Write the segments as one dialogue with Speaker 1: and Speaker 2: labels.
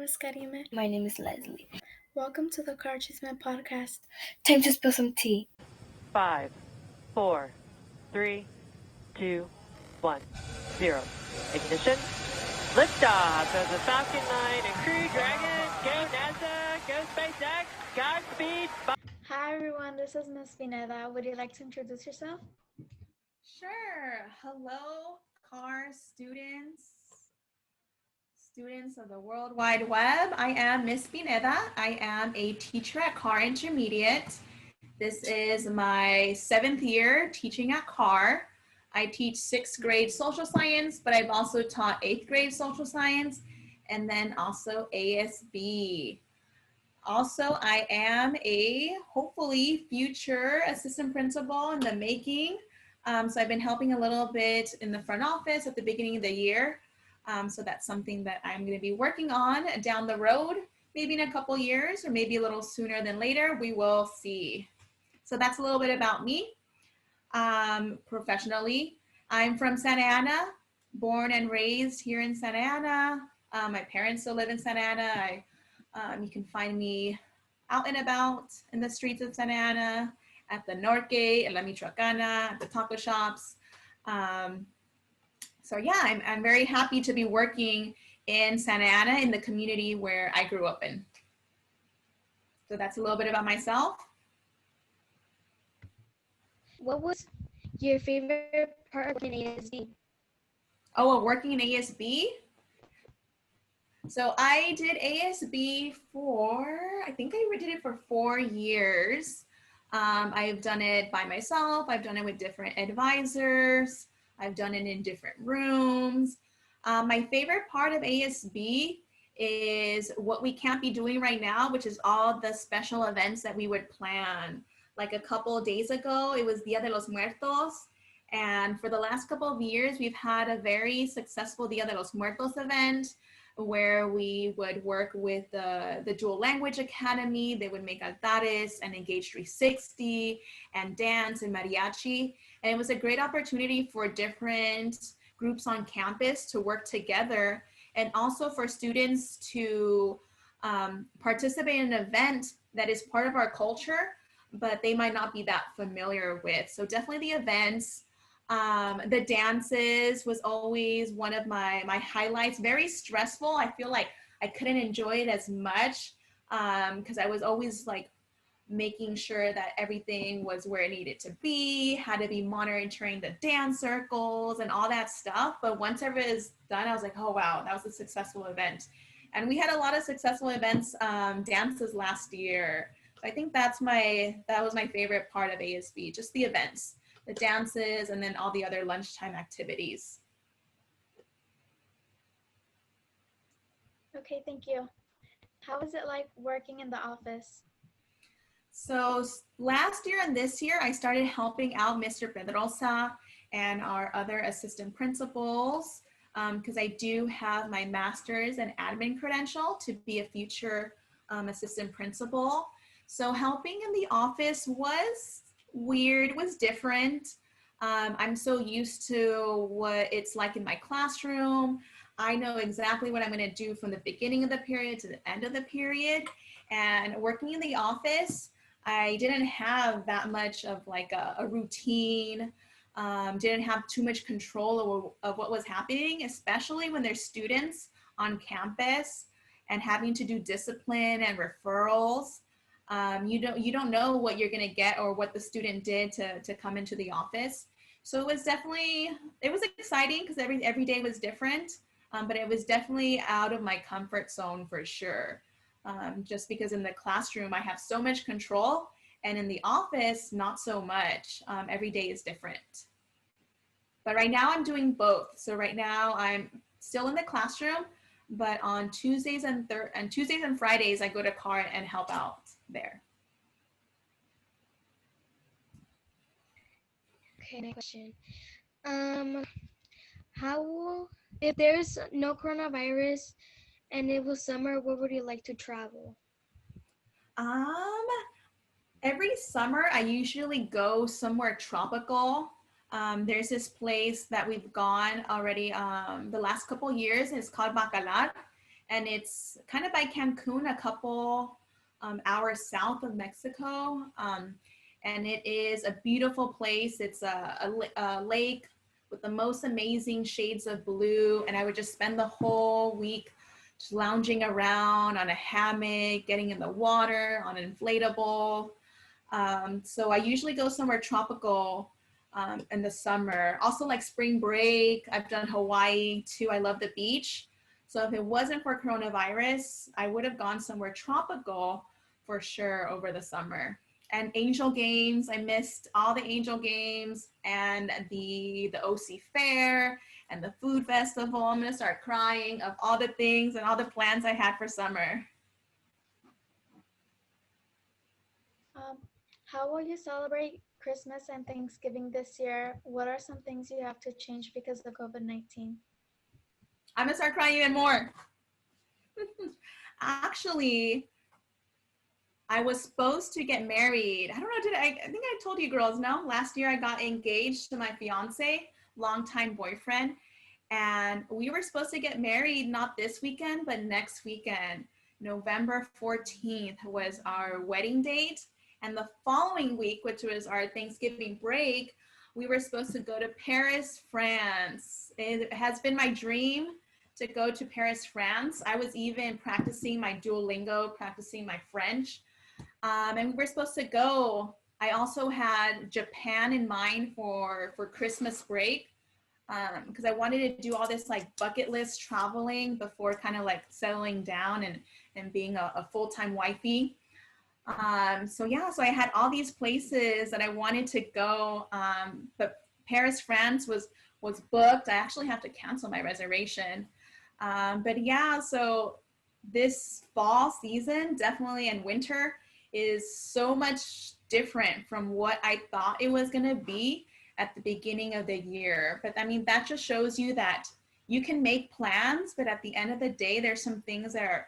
Speaker 1: is Karime.
Speaker 2: My name is Leslie.
Speaker 1: Welcome to the Carr Chisme podcast.
Speaker 2: Time to spill some tea.
Speaker 3: 5, 4, 3, 2, 1, 0. Ignition. Liftoff of the Falcon 9 and Crew Dragon. Go NASA. Go SpaceX. Godspeed.
Speaker 1: Hi everyone, this is Miss Pineda. Would you like to introduce yourself?
Speaker 4: Sure. Hello, Carr students of the World Wide Web. I am Miss Pineda. I am a teacher at Carr Intermediate. This is my 7th year teaching at Carr. I teach 6th grade social science, but I've also taught 8th grade social science and then also ASB. Also, I am a hopefully future assistant principal in the making. So I've been helping a little bit in the front office at the beginning of the year. So that's something that I'm going to be working on down the road, maybe in a couple years or maybe a little sooner than later. We will see. So that's a little bit about me. Professionally, I'm from Santa Ana, born and raised here in Santa Ana. My parents still live in Santa Ana. You can find me out and about in the streets of Santa Ana, at the North Gate, at La Michoacana, at the taco shops. So yeah, I'm very happy to be working in Santa Ana in the community where I grew up in. So that's a little bit about myself.
Speaker 5: What was your favorite part of working in ASB?
Speaker 4: Oh, working in ASB? So I did ASB I think I did it for 4 years. I've done it by myself. I've done it with different advisors. I've done it in different rooms. My favorite part of ASB is what we can't be doing right now, which is all the special events that we would plan. Like a couple of days ago, it was Dia de los Muertos. And for the last couple of years, we've had a very successful Dia de los Muertos event where we would work with the Dual Language Academy. They would make altares and Engage 360 and dance and mariachi. And it was a great opportunity for different groups on campus to work together and also for students to participate in an event that is part of our culture, but they might not be that familiar with. So definitely the events. The dances was always one of my highlights. Very stressful. I feel like I couldn't enjoy it as much because I was always like making sure that everything was where it needed to be, had to be monitoring the dance circles and all that stuff. But once everything is done, I was like, oh wow, that was a successful event. And we had a lot of successful events, dances last year. So I think that was my favorite part of ASB, just the events. The dances, and then all the other lunchtime activities.
Speaker 1: Okay, thank you. How is it like working in the office?
Speaker 4: So last year and this year, I started helping out Mr. Pedrosa and our other assistant principals because I do have my master's and admin credential to be a future assistant principal. So helping in the office was weird, was different. I'm so used to what it's like in my classroom. I know exactly what I'm going to do from the beginning of the period to the end of the period. And working in the office, I didn't have that much of like a routine, didn't have too much control of what was happening, especially when there's students on campus and having to do discipline and referrals. You don't know what you're going to get or what the student did to come into the office. So it was exciting because every day was different, but it was definitely out of my comfort zone for sure. Just because in the classroom I have so much control and in the office not so much. Every day is different. But right now I'm doing both. So right now I'm still in the classroom, but on Tuesdays and Fridays I go to Carr and help out there.
Speaker 5: Okay, next question. If there's no coronavirus and it was summer, where would you like to travel?
Speaker 4: Every summer I usually go somewhere tropical. There's this place that we've gone already the last couple years. It's called Bacalar. and it's kind of by Cancun, a couple hours south of Mexico. And it is a beautiful place. It's a lake with the most amazing shades of blue. And I would just spend the whole week just lounging around on a hammock, getting in the water, on an inflatable. So I usually go somewhere tropical in the summer. Also like spring break, I've done Hawaii too. I love the beach. So if it wasn't for coronavirus, I would have gone somewhere tropical for sure over the summer. And Angel Games, I missed all the Angel Games and the OC Fair and the food festival. I'm gonna start crying of all the things and all the plans I had for summer.
Speaker 1: How will you celebrate Christmas and Thanksgiving this year? What are some things you have to change because of COVID-19?
Speaker 4: I'm gonna start crying even more. Actually, I was supposed to get married. I don't know, I think I told you girls, no? Last year I got engaged to my fiance, longtime boyfriend. And we were supposed to get married not this weekend, but next weekend. November 14th was our wedding date. And the following week, which was our Thanksgiving break, we were supposed to go to Paris, France. It has been my dream to go to Paris, France. I was even practicing my Duolingo, practicing my French. And we were supposed to go. I also had Japan in mind for Christmas break because I wanted to do all this like bucket list traveling before kind of like settling down and being a full-time wifey. So yeah, so I had all these places that I wanted to go, but Paris, France was booked. I actually have to cancel my reservation. But yeah, so this fall season, definitely, and winter is so much different from what I thought it was going to be at the beginning of the year. But I mean, that just shows you that you can make plans, but at the end of the day, there's some things that are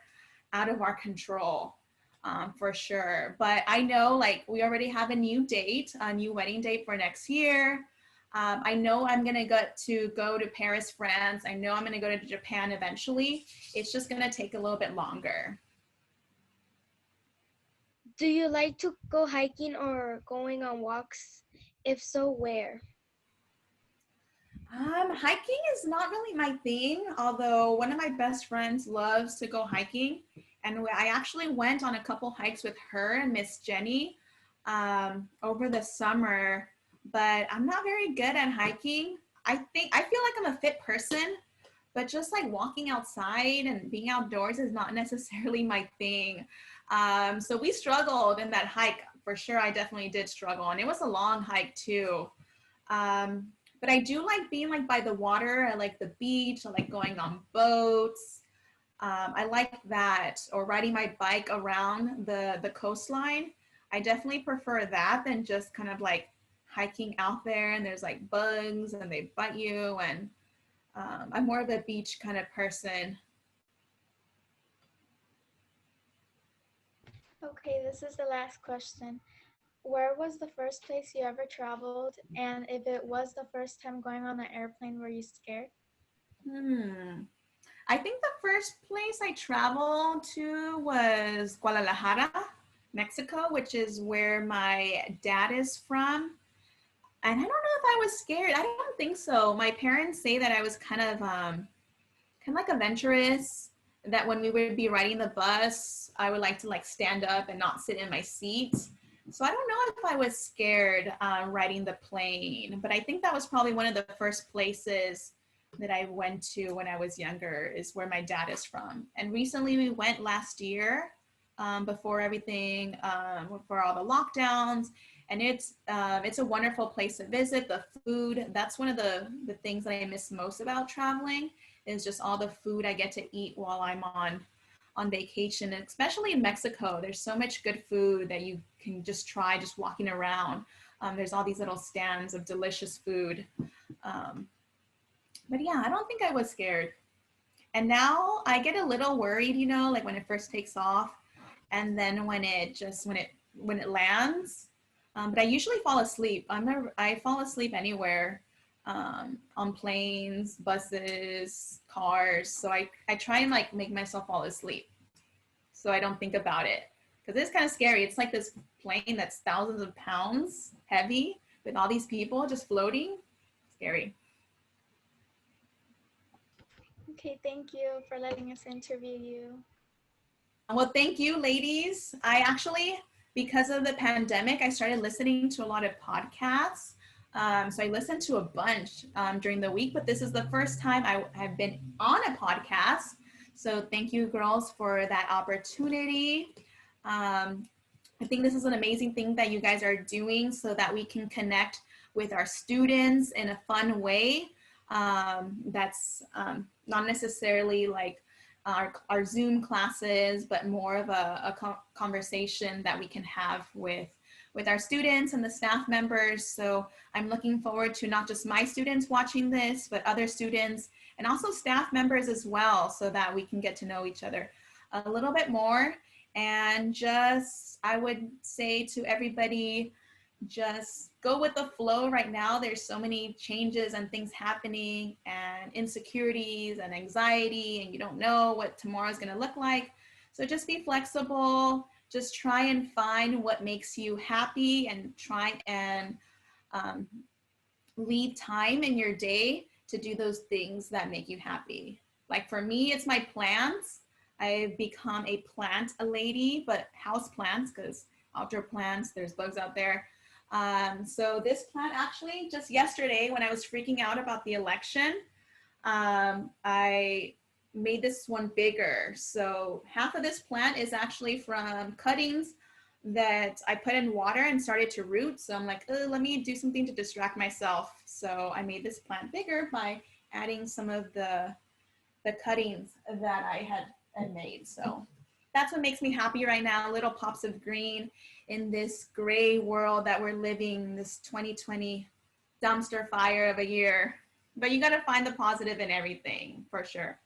Speaker 4: out of our control, for sure. But I know like we already have a new date, a new wedding date for next year. I know I'm going to go to Paris, France. I know I'm going to go to Japan eventually. It's just going to take a little bit longer.
Speaker 5: Do you like to go hiking or going on walks? If so, where?
Speaker 4: Hiking is not really my thing, although one of my best friends loves to go hiking. And I actually went on a couple hikes with her and Miss Jenny over the summer, but I'm not very good at hiking. I feel like I'm a fit person, but just like walking outside and being outdoors is not necessarily my thing. So we struggled in that hike for sure. I definitely did struggle, and it was a long hike too. But I do like being like by the water. I like the beach. I like going on boats. I like that, or riding my bike around the coastline. I definitely prefer that than just kind of like hiking out there and there's like bugs and they bite you. And I'm more of a beach kind of person.
Speaker 1: Okay, this is the last question. Where was the first place you ever traveled? And if it was the first time going on an airplane, were you scared?
Speaker 4: I think the first place I traveled to was Guadalajara, Mexico, which is where my dad is from. And I don't know if I was scared. I don't think so. My parents say that I was kind of like adventurous, that when we would be riding the bus, I would like to like stand up and not sit in my seat. So I don't know if I was scared riding the plane, but I think that was probably one of the first places that I went to when I was younger, is where my dad is from. And recently we went last year before everything, for all the lockdowns. And it's a wonderful place to visit. The food, that's one of the things that I miss most about traveling, is just all the food I get to eat while I'm on vacation, and especially in Mexico. There's so much good food that you can just try just walking around. There's all these little stands of delicious food. But yeah, I don't think I was scared. And now I get a little worried, you know, like when it first takes off, and then when it lands. But I usually fall asleep. I fall asleep anywhere. on planes, buses, cars. So I try and like make myself fall asleep so I don't think about it. Because it's kind of scary. It's like this plane that's thousands of pounds heavy with all these people just floating. Scary.
Speaker 1: Okay, thank you for letting us interview you.
Speaker 4: Well, thank you, ladies. I actually, because of the pandemic, I started listening to a lot of podcasts. So I listened to a bunch during the week, but this is the first time I have been on a podcast. So thank you, girls, for that opportunity. I think this is an amazing thing that you guys are doing so that we can connect with our students in a fun way. That's not necessarily like our Zoom classes, but more of a conversation that we can have with our students and the staff members. So I'm looking forward to not just my students watching this, but other students and also staff members as well, so that we can get to know each other a little bit more. And just, I would say to everybody, just go with the flow right now. There's so many changes and things happening and insecurities and anxiety, and you don't know what tomorrow's going to look like. So just be flexible. Just try and find what makes you happy and try and leave time in your day to do those things that make you happy. Like for me, it's my plants. I've become a plant lady, but house plants, because outdoor plants, there's bugs out there. So this plant actually just yesterday when I was freaking out about the election, I made this one bigger. So half of this plant is actually from cuttings that I put in water and started to root. So I'm like, let me do something to distract myself. So I made this plant bigger by adding some of the cuttings that I had made. So that's what makes me happy right now, little pops of green in this gray world that we're living, this 2020 dumpster fire of a year. But you got to find the positive in everything, for sure.